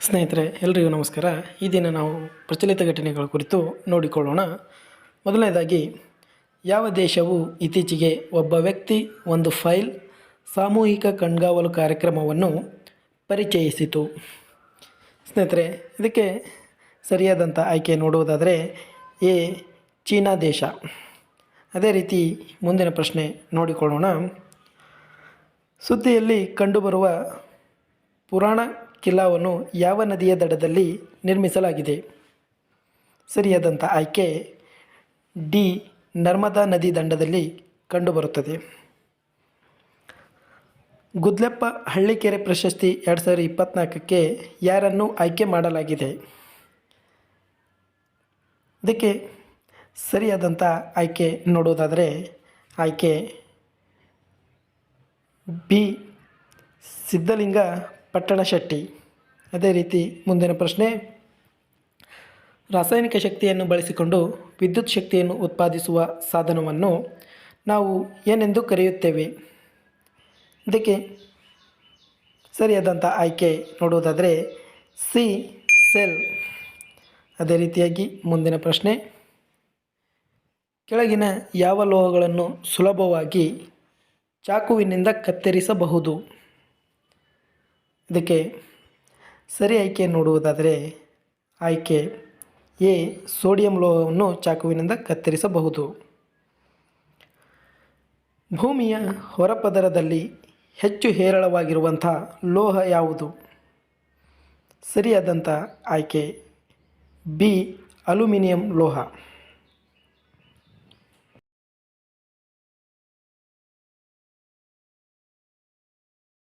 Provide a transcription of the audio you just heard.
ಸ್ನೇಹಿತರೆ ಎಲ್ರಿಗೂ ನಮಸ್ಕಾರ. ಈ ದಿನ ನಾವು ಪ್ರಚಲಿತ ಘಟನೆಗಳ ಕುರಿತು ನೋಡಿಕೊಳ್ಳೋಣ. ಮೊದಲನೇದಾಗಿ, ಯಾವ ದೇಶವು ಇತ್ತೀಚೆಗೆ ಒಬ್ಬ ವ್ಯಕ್ತಿ ಒಂದು ಫೈಲ್ ಸಾಮೂಹಿಕ ಕಣ್ಗಾವಲು ಕಾರ್ಯಕ್ರಮವನ್ನು ಪರಿಚಯಿಸಿತು? ಸ್ನೇಹಿತರೆ, ಇದಕ್ಕೆ ಸರಿಯಾದಂಥ ಆಯ್ಕೆ ನೋಡುವುದಾದರೆ ಎ ಚೀನಾ ದೇಶ. ಅದೇ ರೀತಿ ಮುಂದಿನ ಪ್ರಶ್ನೆ ನೋಡಿಕೊಳ್ಳೋಣ. ಸುದ್ದಿಯಲ್ಲಿ ಕಂಡುಬರುವ ಪುರಾಣ ಕಿಲ್ಲಾವನ್ನು ಯಾವ ನದಿಯ ದಡದಲ್ಲಿ ನಿರ್ಮಿಸಲಾಗಿದೆ? ಸರಿಯಾದಂಥ ಆಯ್ಕೆ ಡಿ ನರ್ಮದಾ ನದಿ ದಂಡದಲ್ಲಿ ಕಂಡುಬರುತ್ತದೆ. ಗುದ್ಲೆಪ್ಪ ಹಳ್ಳಿಕೆರೆ ಪ್ರಶಸ್ತಿ 2024ಕ್ಕೆ ಯಾರನ್ನು ಆಯ್ಕೆ ಮಾಡಲಾಗಿದೆ? ಇದಕ್ಕೆ ಸರಿಯಾದಂಥ ಆಯ್ಕೆ ನೋಡುವುದಾದರೆ ಆಯ್ಕೆ ಬಿ ಸಿದ್ಧಲಿಂಗ ಪಟ್ಟಣಶೆಟ್ಟಿ. ಅದೇ ರೀತಿ ಮುಂದಿನ ಪ್ರಶ್ನೆ, ರಾಸಾಯನಿಕ ಶಕ್ತಿಯನ್ನು ಬಳಸಿಕೊಂಡು ವಿದ್ಯುತ್ ಶಕ್ತಿಯನ್ನು ಉತ್ಪಾದಿಸುವ ಸಾಧನವನ್ನು ನಾವು ಏನೆಂದು ಕರೆಯುತ್ತೇವೆ? ಇದಕ್ಕೆ ಸರಿಯಾದಂಥ ಆಯ್ಕೆ ನೋಡುವುದಾದರೆ ಸಿ ಸೆಲ್. ಅದೇ ರೀತಿಯಾಗಿ ಮುಂದಿನ ಪ್ರಶ್ನೆ, ಕೆಳಗಿನ ಯಾವ ಲೋಹಗಳನ್ನು ಸುಲಭವಾಗಿ ಚಾಕುವಿನಿಂದ ಕತ್ತರಿಸಬಹುದು? ಇದಕ್ಕೆ ಸರಿ ಆಯ್ಕೆ ನೋಡುವುದಾದರೆ ಆಯ್ಕೆ ಎ ಸೋಡಿಯಂ ಲೋಹವನ್ನು ಚಾಕುವಿನಿಂದ ಕತ್ತರಿಸಬಹುದು. ಭೂಮಿಯ ಹೊರಪದರದಲ್ಲಿ ಹೆಚ್ಚು ಹೇರಳವಾಗಿರುವಂಥ ಲೋಹ ಯಾವುದು? ಸರಿಯಾದಂಥ ಆಯ್ಕೆ ಬಿ ಅಲ್ಯೂಮಿನಿಯಂ ಲೋಹ.